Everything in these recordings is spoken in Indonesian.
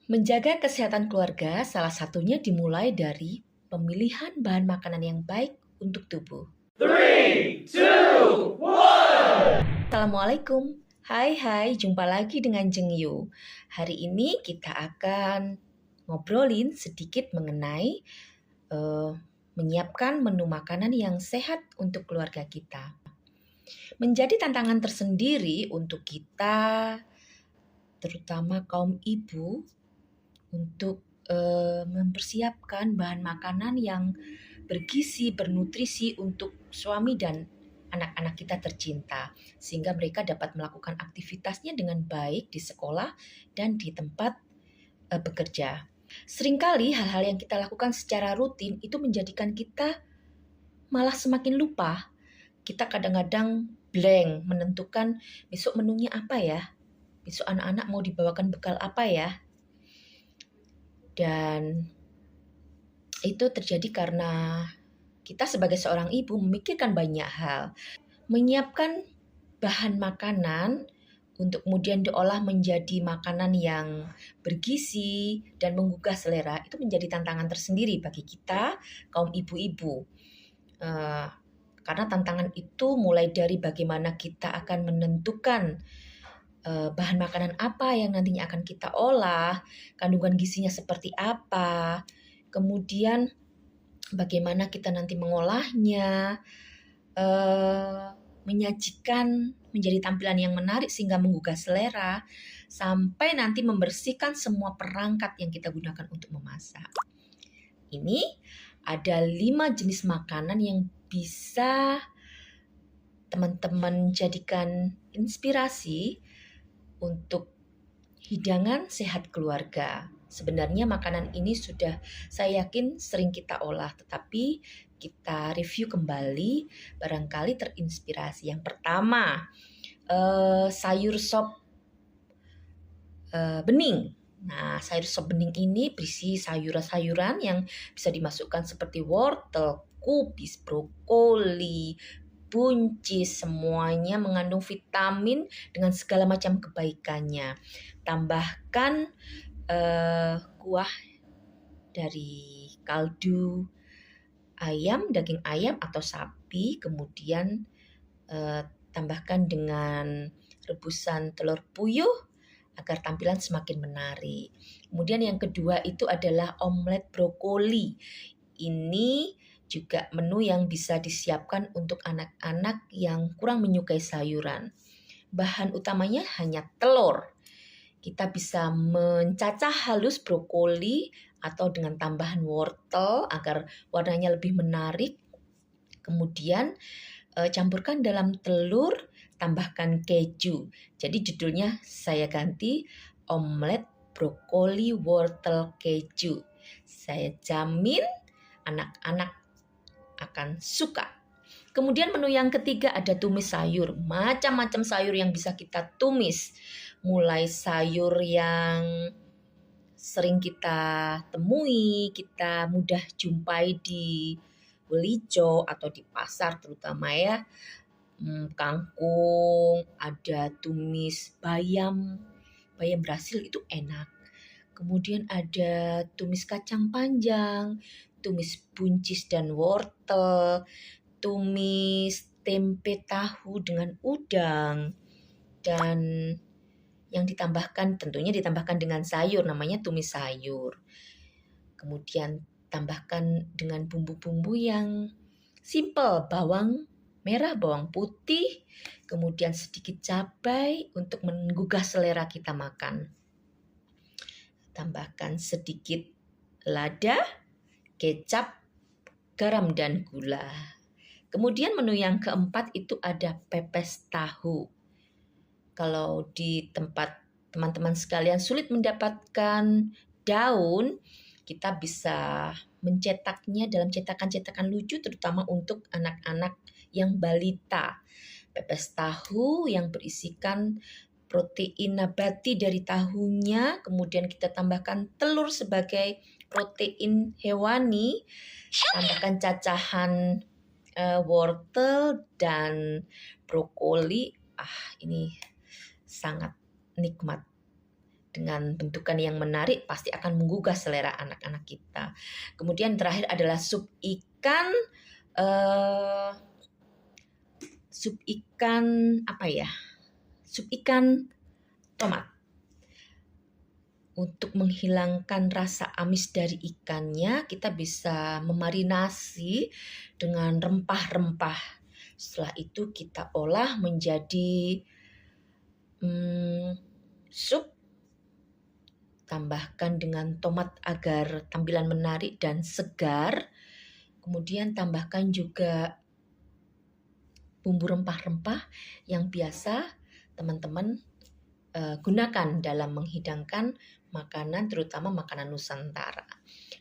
Menjaga kesehatan keluarga salah satunya dimulai dari pemilihan bahan makanan yang baik untuk tubuh. 3, 2, 1. Assalamualaikum. Hai, jumpa lagi dengan Jeng Yu. Hari ini kita akan ngobrolin sedikit mengenai menyiapkan menu makanan yang sehat untuk keluarga kita. Menjadi tantangan tersendiri untuk kita, terutama kaum ibu, untuk mempersiapkan bahan makanan yang bergizi, bernutrisi untuk suami dan anak-anak kita tercinta, sehingga mereka dapat melakukan aktivitasnya dengan baik di sekolah dan di tempat bekerja. Seringkali hal-hal yang kita lakukan secara rutin itu menjadikan kita malah semakin lupa. Kita kadang-kadang blank menentukan besok menunya apa ya, besok anak-anak mau dibawakan bekal apa ya. Dan itu terjadi karena kita sebagai seorang ibu memikirkan banyak hal. Menyiapkan bahan makanan untuk kemudian diolah menjadi makanan yang bergizi dan menggugah selera itu menjadi tantangan tersendiri bagi kita kaum ibu-ibu. Karena tantangan itu mulai dari bagaimana kita akan menentukan bahan makanan apa yang nantinya akan kita olah, kandungan gizinya seperti apa, kemudian bagaimana kita nanti mengolahnya, menyajikan menjadi tampilan yang menarik sehingga menggugah selera, sampai nanti membersihkan semua perangkat yang kita gunakan untuk memasak. Ini ada 5 jenis makanan yang bisa teman-teman jadikan inspirasi untuk hidangan sehat keluarga. Sebenarnya makanan ini sudah saya yakin sering kita olah, tetapi kita review kembali barangkali terinspirasi. Yang pertama, sayur sop bening. Nah, sayur sop bening ini berisi sayuran-sayuran yang bisa dimasukkan seperti wortel, kubis, brokoli, buncis, semuanya mengandung vitamin dengan segala macam kebaikannya. Tambahkan kuah dari kaldu ayam, daging ayam atau sapi, kemudian tambahkan dengan rebusan telur puyuh agar tampilan semakin menarik. Kemudian yang kedua itu adalah omelet brokoli. Ini juga menu yang bisa disiapkan untuk anak-anak yang kurang menyukai sayuran. Bahan utamanya hanya telur. Kita bisa mencacah halus brokoli atau dengan tambahan wortel agar warnanya lebih menarik. Kemudian campurkan dalam telur, tambahkan keju. Jadi judulnya saya ganti omelet brokoli wortel keju. Saya jamin anak-anak akan suka. Kemudian menu yang ketiga ada tumis sayur. Macam-macam sayur yang bisa kita tumis. Mulai sayur yang sering kita temui, kita mudah jumpai di Welijo atau di pasar terutama ya. Kangkung, ada tumis bayam Brasil itu enak. Kemudian ada tumis kacang panjang, tumis buncis dan wortel, tumis tempe tahu dengan udang, dan yang tentunya ditambahkan dengan sayur, namanya tumis sayur. Kemudian tambahkan dengan bumbu-bumbu yang simple, bawang merah, bawang putih, kemudian sedikit cabai untuk menggugah selera kita makan. Tambahkan sedikit lada, kecap, garam, dan gula. Kemudian menu yang keempat itu ada pepes tahu. Kalau di tempat teman-teman sekalian sulit mendapatkan daun, kita bisa mencetaknya dalam cetakan-cetakan lucu terutama untuk anak-anak yang balita. Pepes tahu yang berisikan protein nabati dari tahunya, kemudian kita tambahkan telur sebagai protein hewani, tambahkan cacahan wortel dan brokoli. Ini sangat nikmat dengan bentukan yang menarik pasti akan menggugah selera anak-anak kita. Kemudian terakhir adalah sup ikan Sup ikan tomat. Untuk menghilangkan rasa amis dari ikannya, kita bisa memarinasi dengan rempah-rempah. Setelah itu kita olah menjadi sup. Tambahkan dengan tomat agar tampilan menarik dan segar. Kemudian tambahkan juga bumbu rempah-rempah yang biasa teman-teman gunakan dalam menghidangkan makanan, terutama makanan Nusantara.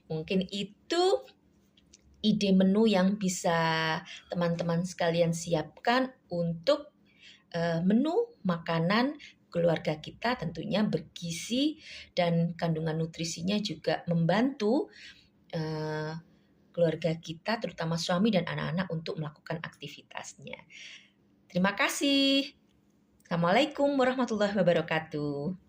Mungkin itu ide menu yang bisa teman-teman sekalian siapkan untuk menu makanan keluarga kita, tentunya bergizi dan kandungan nutrisinya juga membantu keluarga kita, terutama suami dan anak-anak untuk melakukan aktivitasnya. Terima kasih. Assalamualaikum warahmatullahi wabarakatuh.